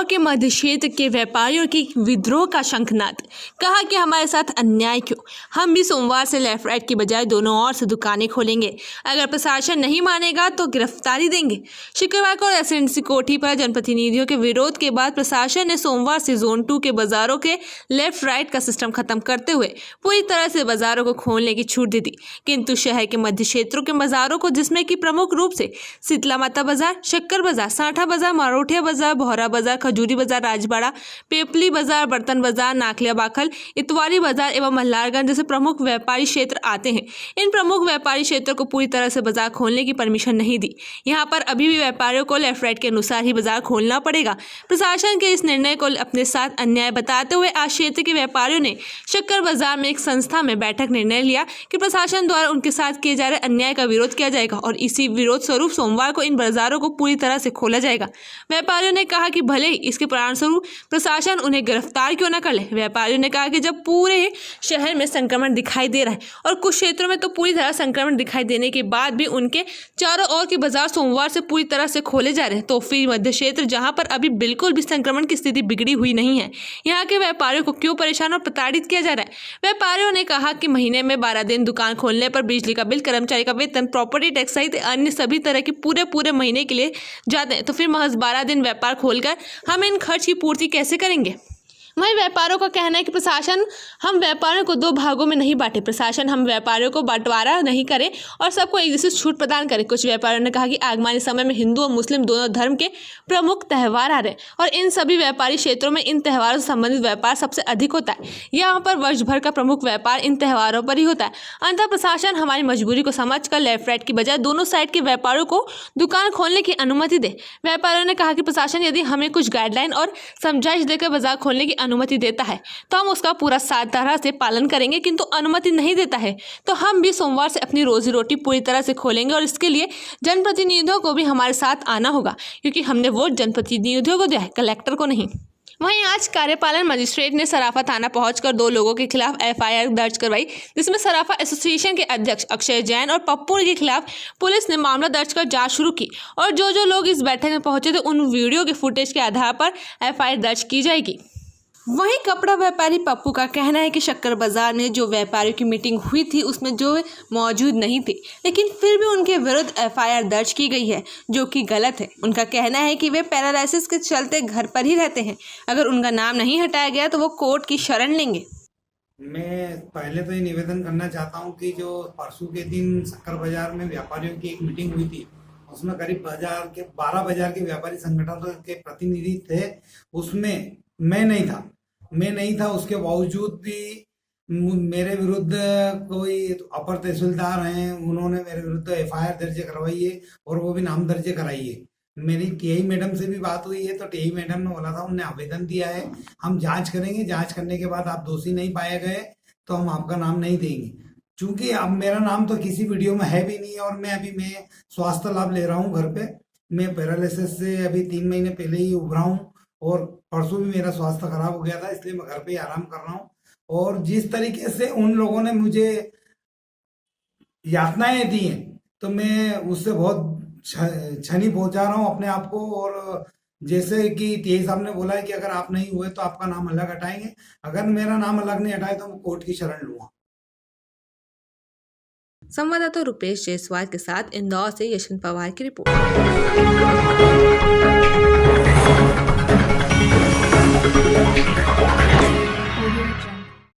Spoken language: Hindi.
इंदौर के मध्य क्षेत्र के व्यापारियों की विद्रोह का शंखनाद। कहा कि हमारे साथ अन्याय क्यों, हम भी सोमवार से लेफ्ट राइट की बजाय दोनों ओर से दुकानें खोलेंगे। अगर प्रशासन नहीं मानेगा तो गिरफ्तारी देंगे। शुक्रवार को रेसिडेंसी कोठी पर जनप्रतिनिधियों के विरोध के बाद प्रशासन ने सोमवार से जोन 2 के बाजारों के लेफ्ट राइट का सिस्टम खत्म करते हुए पूरी तरह से बाजारों को खोलने की छूट दे दी। किंतु शहर के मध्य क्षेत्रों के बाजारों को, जिसमें कि प्रमुख रूप से शीतला माता बाजार, शक्कर बाजार, सांठा बाजार, मारोठिया बाजार, बोहरा बाजार, खजूरी बाजार, राजबाड़ा, पेपली बाजार, बर्तन बाजार, नाखलिया बाखल, इतवारी बाजार एवं मल्हारगंज जैसे प्रमुख व्यापारी क्षेत्र आते हैं। इन प्रमुख व्यापारी क्षेत्रों को पूरी तरह से बाजार खोलने की परमिशन नहीं दी। यहाँ पर अभी भी व्यापारियों को लेफ्ट राइट के अनुसार ही बाजार खोलना पड़ेगा। प्रशासन के इस निर्णय को अपने साथ अन्याय बताते हुए आज क्षेत्र के व्यापारियों ने शक्कर बाजार में एक संस्था में बैठक निर्णय लिया कि प्रशासन द्वारा उनके साथ किए जा रहे अन्याय का विरोध किया जाएगा और इसी विरोध स्वरूप सोमवार को इन बाजारों को पूरी तरह से खोला जाएगा। व्यापारियों ने कहा कि भले ही इसके परिणामस्वरूप प्रशासन उन्हें गिरफ्तार क्यों न कर ले। व्यापारियों ने कहा कि जब पूरे शहर में संक्रमण दिखाई दे रहा है और कुछ क्षेत्रों में तो पूरी तरह संक्रमण दिखाई देने के बाद भी उनके चारों ओर के बाजार सोमवार से पूरी तरह से खोले जा रहे हैं, तो फिर मध्य क्षेत्र जहां पर अभी बिल्कुल भी संक्रमण की स्थिति बिगड़ी हुई नहीं है, यहाँ के व्यापारियों को क्यों परेशान और प्रताड़ित किया जा रहा है। व्यापारियों ने कहा कि महीने में 12 दिन दुकान खोलने पर बिजली का बिल, कर्मचारी का वेतन, प्रॉपर्टी टैक्स सहित अन्य सभी तरह की पूरे महीने के लिए जाते हैं, तो फिर महज 12 दिन व्यापार खोलकर हम इन खर्च की पूर्ति कैसे करेंगे। वहीं व्यापारियों का कहना है कि प्रशासन हम व्यापारियों को 2 भागों में नहीं बांटे, प्रशासन हम व्यापारियों को बंटवारा नहीं करे और सबको एक जैसी छूट प्रदान करे। कुछ व्यापारियों ने कहा कि आगमानी समय में हिंदू और मुस्लिम दोनों धर्म के प्रमुख त्यौहार आ रहे हैं और इन सभी व्यापारी क्षेत्रों में इन त्यौहारों से संबंधित व्यापार सबसे अधिक होता है। यहाँ पर वर्ष भर का प्रमुख व्यापार इन त्यौहारों पर ही होता है। अंततः प्रशासन हमारी मजबूरी को समझकर लेफ्ट राइट की बजाय दोनों साइड के व्यापारियों को दुकान खोलने की अनुमति दे। व्यापारियों ने कहा कि प्रशासन यदि हमें कुछ गाइडलाइन और समझाइश देकर बाजार खोलने की अनुमति देता है तो हम उसका पूरा साथ तरह से पालन करेंगे, किंतु अनुमति नहीं देता है तो हम भी सोमवार से अपनी रोजी रोटी पूरी तरह से खोलेंगे और इसके लिए जनप्रतिनिधियों को भी हमारे साथ आना होगा, क्योंकि हमने वोट जनप्रतिनिधियों को दिया है, कलेक्टर को नहीं। वहीं आज कार्यपालन मजिस्ट्रेट ने सराफा थाना पहुंचकर 2 लोगों के खिलाफ एफआईआर दर्ज करवाई, जिसमें सराफा एसोसिएशन के अध्यक्ष अक्षय जैन और पप्पू के खिलाफ पुलिस ने मामला दर्ज कर जांच शुरू की और जो लोग इस बैठक में पहुंचे थे उन वीडियो के फुटेज के आधार पर एफआईआर दर्ज की जाएगी। वहीं कपड़ा व्यापारी पप्पू का कहना है कि शक्कर बाजार में जो व्यापारियों की मीटिंग हुई थी उसमें जो मौजूद नहीं थे, लेकिन फिर भी उनके विरुद्ध एफआईआर दर्ज की गई है, जो कि गलत है। उनका कहना है कि वे पैरालिसिस के चलते घर पर ही रहते हैं, अगर उनका नाम नहीं हटाया गया तो वो कोर्ट की शरण लेंगे। मैं पहले तो ये निवेदन करना चाहता हूँ कि जो परसों के दिन शक्कर बाजार में व्यापारियों की एक मीटिंग हुई थी, उसमें करीब 12 बाजार के व्यापारी संगठनों के प्रतिनिधि थे, उसमें मैं नहीं था। उसके बावजूद भी मेरे विरुद्ध कोई अपर तहसीलदार हैं, उन्होंने मेरे विरुद्ध एफआईआर दर्ज करवाई है और वो भी नाम दर्ज कराई है। मेरी टीआई मैडम से भी बात हुई है तो टीआई मैडम ने बोला था, उन्हें आवेदन दिया है, हम जांच करेंगे, जांच करने के बाद आप दोषी नहीं पाए गए तो हम आपका नाम नहीं देंगे। चूंकि अब मेरा नाम तो किसी वीडियो में है भी नहीं और मैं स्वास्थ्य लाभ ले रहा हूँ घर पे। मैं पैरालिसिस से अभी 3 महीने पहले ही उभरा हूँ और परसों भी मेरा स्वास्थ्य खराब हो गया था, इसलिए मैं घर पे ही आराम कर रहा हूँ। और जिस तरीके से उन लोगों ने मुझे यातनाएं दी हैं तो मैं उससे बहुत क्षनि पहुंचा रहा हूँ अपने आप को। और जैसे कि टीआई साहब ने बोला है कि अगर आप नहीं हुए तो आपका नाम अलग हटाएंगे, अगर मेरा नाम अलग नहीं हटाए तो मैं कोर्ट की शरण लूंगा। संवाददाता रुपेश जायसवाल के साथ इंदौर से यशवंत पवार की रिपोर्ट।